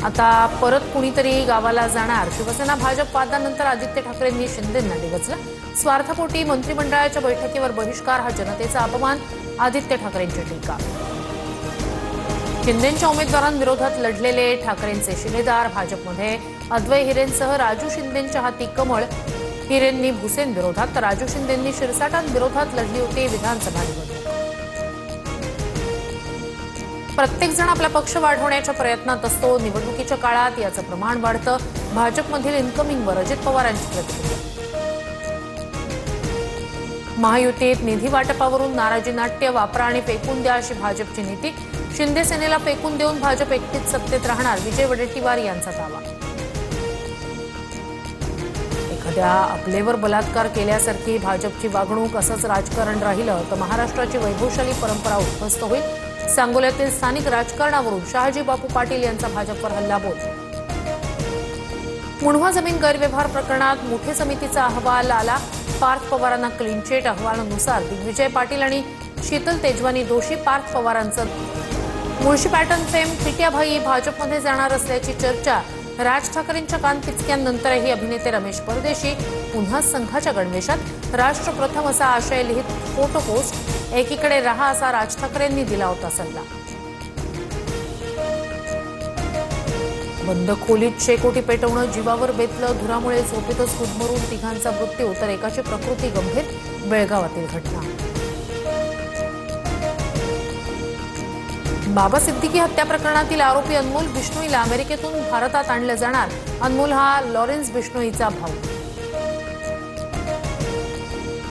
आता परत कुणीतरी गावाला जाणार. शिवसेना भाजप वादानंतर आदित्य ठाकरेंनी शिंदेंना डिवचलं. स्वार्थपोटी मंत्रिमंडळाच्या बैठकीवर बहिष्कार हा जनतेचा अपमान, आदित्य ठाकरेंची टीका. शिंदेंच्या उमेदवारांविरोधात लढलेले ठाकरेंचे शिलेदार. भाजपमध्ये अद्वै हिरेंसह राजू शिंदेंच्या हाती कमळ. हिरेंनी भुसेंविरोधात तर राजू शिंदेंनी शिरसाटांविरोधात लढली होती विधानसभा निवडणूक. प्रत्येक जण आपला पक्ष वाढवण्याच्या प्रयत्नात असतो. निवडणुकीच्या काळात याचं प्रमाण वाढतं. भाजपमधील इन्कमिंगवर अजित पवारांची प्रतिक्रिया. महायुतीत निधी वाटपावरून नाराजी नाट्य. वापरा आणि फेकून द्या अशी भाजपची नीती. शिंदे सेनेला फेकून देऊन भाजप एकटीच सत्तेत राहणार, विजय वडेट्टीवार यांचा दावा. एखाद्या आपलेवर बलात्कार केल्यासारखी भाजपची वागणूक. असंच राजकारण राहिलं तर महाराष्ट्राची वैभवशाली परंपरा उद्ध्वस्त होईल. सांगोल्यातील स्थानिक राजकारणावरून शहाजी बापू पाटील यांचा भाजपवर हल्लाबोल. मुंढवा जमीन गैरव्यवहार प्रकरणात मोठे समितीचा अहवाल आला. पार्थ पवारांना क्लीन चिट. अहवालानुसार दिग्विजय पाटील आणि शीतल तेजवानी दोषी. पार्थ पवारांचं मुळशी पॅटर्न फेम पिट्याभाई भाजपमध्ये जाणार असल्याची चर्चा. राज ठाकरेंच्या कानपिचक्यांनंतरही अभिनेते रमेश परदेशी पुन्हा संघाच्या गणवेशात. राष्ट्र प्रथम असा आशय लिहित फोटो पोस्ट. एकीकडे रहा असा राज ठाकरेंनी दिला होता सल्ला. बंद खोलीत शेकोटी पेटवणं जीवावर बेतलं. धुरामुळे झोपेतच गुदमरून तिघांचा मृत्यू तर एकाची प्रकृती गंभीर. बेळगावातील घटना. बाबा सिद्दीकी हत्या प्रकरणातील आरोपी अनमोल बिश्नोईला अमेरिकेतून भारतात आणलं जाणार. अनमोल हा लॉरेन्स बिश्नोईचा भाऊ.